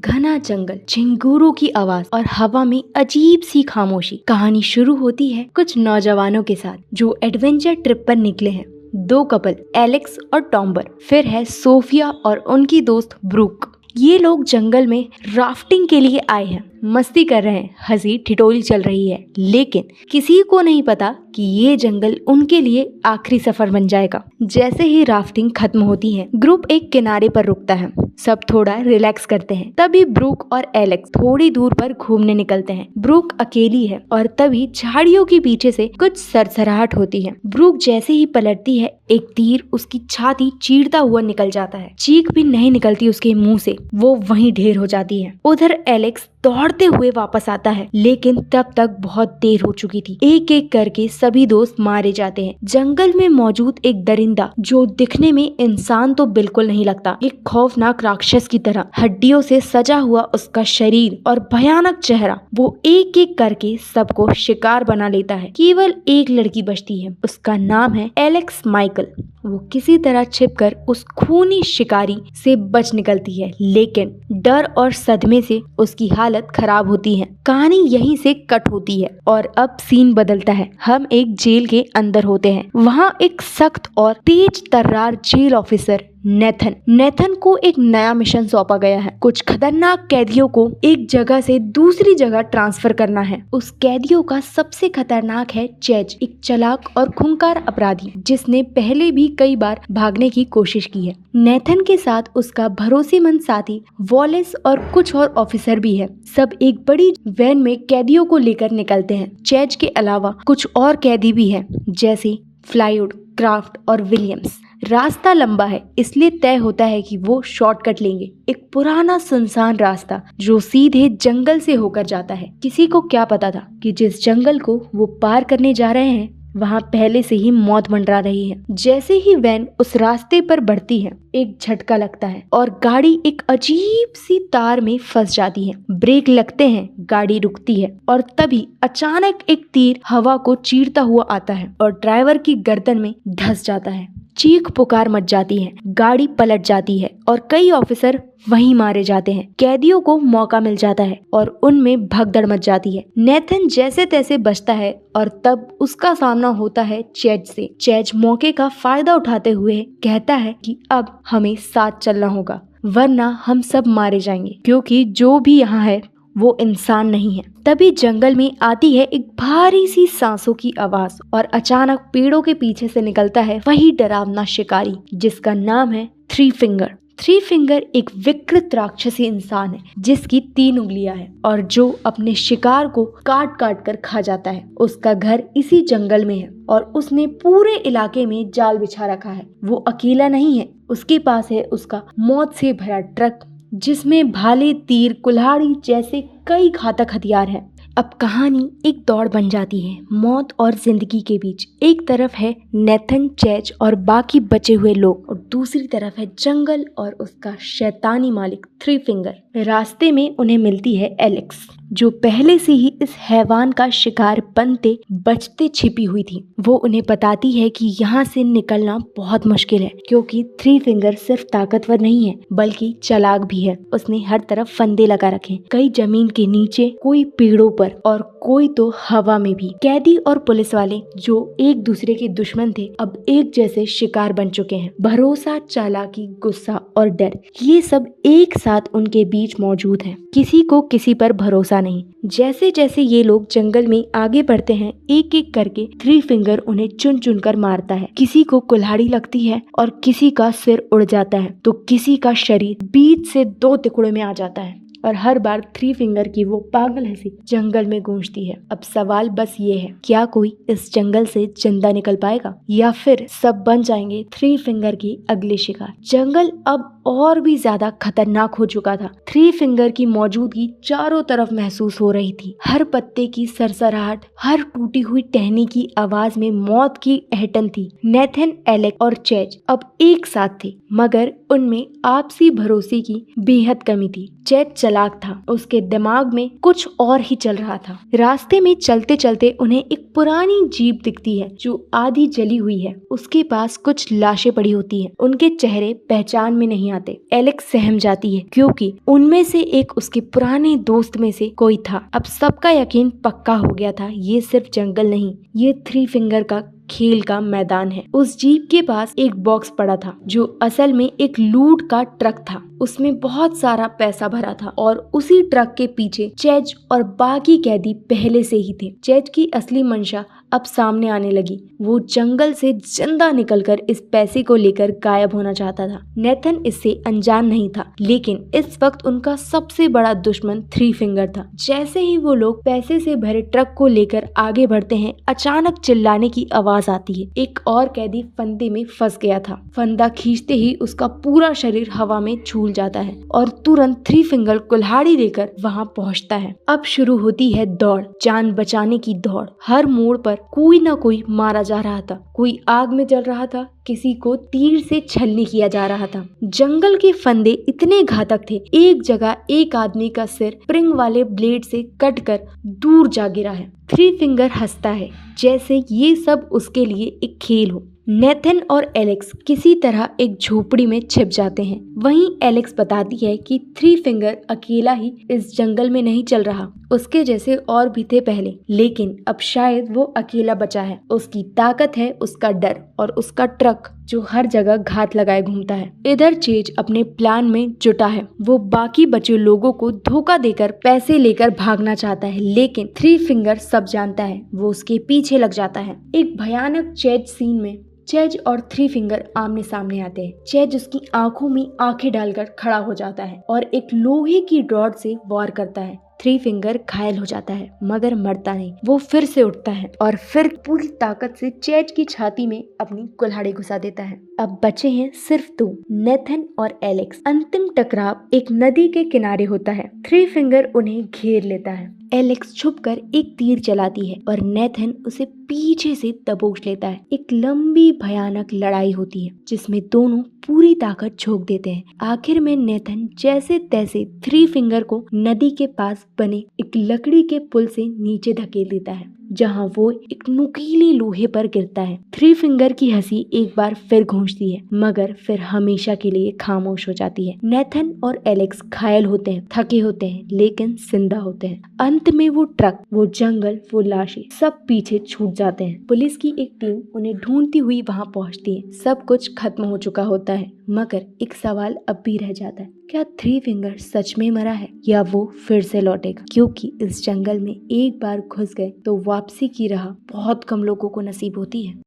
घना जंगल, झिंगुरों की आवाज और हवा में अजीब सी खामोशी। कहानी शुरू होती है कुछ नौजवानों के साथ जो एडवेंचर ट्रिप पर निकले हैं। दो कपल, एलेक्स और टॉम्बर, फिर है सोफिया और उनकी दोस्त ब्रूक। ये लोग जंगल में राफ्टिंग के लिए आए हैं, मस्ती कर रहे हैं, हंसी ठिठोली चल रही है, लेकिन किसी को नहीं पता कि ये जंगल उनके लिए आखिरी सफर बन जाएगा। जैसे ही राफ्टिंग खत्म होती है, ग्रुप एक किनारे पर रुकता है। सब थोड़ा रिलैक्स करते हैं। तभी ब्रूक और एलेक्स थोड़ी दूर पर घूमने निकलते हैं। ब्रूक अकेली है और तभी झाड़ियों के पीछे से कुछ सरसराहट होती है। ब्रूक जैसे ही पलटती है, एक तीर उसकी छाती चीरता हुआ निकल जाता है। चीख भी नहीं निकलती उसके मुंह से, वो वहीं ढेर हो जाती है। उधर एलेक्स दौड़ते हुए वापस आता है, लेकिन तब तक बहुत देर हो चुकी थी। एक एक करके सभी दोस्त मारे जाते हैं। जंगल में मौजूद एक दरिंदा, जो दिखने में इंसान तो बिल्कुल नहीं लगता, एक खौफनाक राक्षस की तरह, हड्डियों से सजा हुआ उसका शरीर और भयानक चेहरा, वो एक एक करके सबको शिकार बना लेता है। केवल एक लड़की बचती है, उसका नाम है एलेक्स माइकल। वो किसी तरह छिपकर उस खूनी शिकारी से बच निकलती है, लेकिन डर और सदमे से उसकी हालत खराब होती है। कहानी यहीं से कट होती है और अब सीन बदलता है। हम एक जेल के अंदर होते हैं। वहाँ एक सख्त और तेज तर्रार जेल ऑफिसर नेथन को एक नया मिशन सौंपा गया है। कुछ खतरनाक कैदियों को एक जगह से दूसरी जगह ट्रांसफर करना है। उस कैदियों का सबसे खतरनाक है चेज, एक चालाक और खूंखार अपराधी जिसने पहले भी कई बार भागने की कोशिश की है। नेथन के साथ उसका भरोसेमंद साथी वॉलेस और कुछ और ऑफिसर भी है। सब एक बड़ी वैन में कैदियों को लेकर निकलते हैं। चेज के अलावा कुछ और कैदी भी हैं, जैसे फ्लाइवुड, क्राफ्ट और विलियम्स। रास्ता लंबा है, इसलिए तय होता है कि वो शॉर्टकट लेंगे, एक पुराना सुनसान रास्ता जो सीधे जंगल से होकर जाता है। किसी को क्या पता था कि जिस जंगल को वो पार करने जा रहे हैं, वहाँ पहले से ही मौत मंडरा रही है। जैसे ही वैन उस रास्ते पर बढ़ती है, एक झटका लगता है और गाड़ी एक अजीब सी तार में फंस जाती है। ब्रेक लगते हैं, गाड़ी रुकती है और तभी अचानक एक तीर हवा को चीरता हुआ आता है और ड्राइवर की गर्दन में धंस जाता है। चीख पुकार मच जाती है, गाड़ी पलट जाती है और कई ऑफिसर वहीं मारे जाते हैं। कैदियों को मौका मिल जाता है और उनमें भगदड़ मच जाती है। नेथन जैसे तैसे बचता है और तब उसका सामना होता है चेज से। चेज मौके का फायदा उठाते हुए कहता है कि अब हमें साथ चलना होगा, वरना हम सब मारे जाएंगे, क्योंकि जो भी यहाँ है वो इंसान नहीं है। तभी जंगल में आती है एक भारी सी सांसों की आवाज और अचानक पेड़ों के पीछे से निकलता है वही डरावना शिकारी जिसका नाम है थ्री फिंगर एक विकृत राक्षसी इंसान है जिसकी 3 उंगलियां हैं और जो अपने शिकार को काट काट कर खा जाता है। उसका घर इसी जंगल में है और उसने पूरे इलाके में जाल बिछा रखा है। वो अकेला नहीं है, उसके पास है उसका मौत से भरा ट्रक जिसमें भाले, तीर, कुल्हाड़ी जैसे कई घातक हथियार हैं। अब कहानी एक दौड़ बन जाती है मौत और जिंदगी के बीच। एक तरफ है नेथन, चेज और बाकी बचे हुए लोग और दूसरी तरफ है जंगल और उसका शैतानी मालिक थ्री फिंगर। रास्ते में उन्हें मिलती है एलेक्स, जो पहले से ही इस हैवान का शिकार बनते बचते छिपी हुई थी। वो उन्हें बताती है कि यहाँ से निकलना बहुत मुश्किल है, क्योंकि थ्री फिंगर सिर्फ ताकतवर नहीं है बल्कि चालाक भी है। उसने हर तरफ फंदे लगा रखे, कई जमीन के नीचे, कोई पेड़ों पर और कोई तो हवा में भी। कैदी और पुलिस वाले जो एक दूसरे के दुश्मन थे, अब एक जैसे शिकार बन चुके हैं। भरोसा, चालाकी, गुस्सा और डर, ये सब एक साथ उनके बीच मौजूद है। किसी को किसी पर भरोसा नहीं। जैसे जैसे ये लोग जंगल में आगे बढ़ते हैं, एक एक करके थ्री फिंगर उन्हें चुन चुन कर मारता है। किसी को कुल्हाड़ी लगती है और किसी का सिर उड़ जाता है, तो किसी का शरीर बीच से 2 टुकड़ों में आ जाता है और हर बार थ्री फिंगर की वो पागल हंसी जंगल में गूंजती है। अब सवाल बस ये है, क्या कोई इस जंगल से जिंदा निकल पाएगा या फिर सब बन जाएंगे थ्री फिंगर की अगले शिकार। जंगल अब और भी ज्यादा खतरनाक हो चुका था। थ्री फिंगर की मौजूदगी चारों तरफ महसूस हो रही थी। हर पत्ते की सरसराहट, हर टूटी हुई टहनी की आवाज में मौत की एहटन थी। नेथन, एलेक्स और चेज अब एक साथ थे, मगर उनमें आपसी भरोसे की बेहद कमी थी। चेज चालाक था, उसके दिमाग में कुछ और ही चल रहा था। रास्ते में चलते चलते उन्हें एक पुरानी जीप दिखती है जो आधी जली हुई है। उसके पास कुछ लाशें पड़ी होती हैं। उनके चेहरे पहचान में नहीं आते। एलेक्स सहम जाती है क्योंकि उनमें से एक उसके पुराने दोस्त में से कोई था। अब सबका यकीन पक्का हो गया था, ये सिर्फ जंगल नहीं, ये थ्री फिंगर का खेल का मैदान है। उस जीप के पास एक बॉक्स पड़ा था जो असल में एक लूट का ट्रक था। उसमें बहुत सारा पैसा भरा था और उसी ट्रक के पीछे चेज और बाकी कैदी पहले से ही थे। चेज की असली मंशा अब सामने आने लगी। वो जंगल से जिंदा निकलकर इस पैसे को लेकर गायब होना चाहता था। नेथन इससे अनजान नहीं था, लेकिन इस वक्त उनका सबसे बड़ा दुश्मन थ्री फिंगर था। जैसे ही वो लोग पैसे से भरे ट्रक को लेकर आगे बढ़ते हैं, अचानक चिल्लाने की आवाज आती है। एक और कैदी फंदे में फंस गया था। फंदा खींचते ही उसका पूरा शरीर हवा में झूल जाता है और तुरंत थ्री फिंगर कुल्हाड़ी लेकर वहां पहुंचता है। अब शुरू होती है दौड़, जान बचाने की दौड़। हर मोड़ पर कोई ना कोई मारा जा रहा था, कोई आग में जल रहा था, किसी को तीर से छलनी किया जा रहा था। जंगल के फंदे इतने घातक थे, एक जगह एक आदमी का सिर स्प्रिंग वाले ब्लेड से कटकर दूर जा गिरा है। थ्री फिंगर हंसता है जैसे ये सब उसके लिए एक खेल हो। नेथन और एलेक्स किसी तरह एक झोपड़ी में छिप जाते हैं। वहीं एलेक्स बताती है कि थ्री फिंगर अकेला ही इस जंगल में नहीं चल रहा, उसके जैसे और भी थे पहले, लेकिन अब शायद वो अकेला बचा है। उसकी ताकत है उसका डर और उसका ट्रक जो हर जगह घात लगाए घूमता है। इधर चेज अपने प्लान में जुटा है। वो बाकी बचे लोगों को धोखा देकर पैसे लेकर भागना चाहता है, लेकिन थ्री फिंगर सब जानता है। वो उसके पीछे लग जाता है। एक भयानक चेज सीन में चेज और थ्री फिंगर आमने सामने आते हैं। चेज उसकी आंखों में आंखें डालकर खड़ा हो जाता है और एक लोहे की रॉड से वार करता है। थ्री फिंगर घायल हो जाता है मगर मरता नहीं। वो फिर से उठता है और फिर पूरी ताकत से चेज की छाती में अपनी कुल्हाड़ी घुसा देता है। अब बचे हैं सिर्फ दो, नेथन और एलेक्स। अंतिम टकराव एक नदी के किनारे होता है। थ्री फिंगर उन्हें घेर लेता है। एलेक्स छुपकर एक तीर चलाती है और नेथन उसे पीछे से दबोच लेता है। एक लंबी भयानक लड़ाई होती है जिसमें दोनों पूरी ताकत झोंक देते हैं। आखिर में नेथन जैसे तैसे थ्री फिंगर को नदी के पास बने एक लकड़ी के पुल से नीचे धकेल देता है, जहां वो एक नुकीले लोहे पर गिरता है। थ्री फिंगर की हंसी एक बार फिर गूंजती है मगर फिर हमेशा के लिए खामोश हो जाती है। नेथन और एलेक्स घायल होते हैं, थके होते हैं, लेकिन जिंदा होते हैं। अंत में वो ट्रक, वो जंगल, वो लाशें सब पीछे छूट जाते हैं। पुलिस की एक टीम उन्हें ढूंढती हुई वहां पहुंचती है। सब कुछ खत्म हो चुका होता है मगर एक सवाल अब भी रह जाता है, क्या थ्री फिंगर सच में मरा है या वो फिर से लौटेगा? क्योंकि इस जंगल में एक बार घुस गए तो वापसी की राह बहुत कम लोगों को नसीब होती है।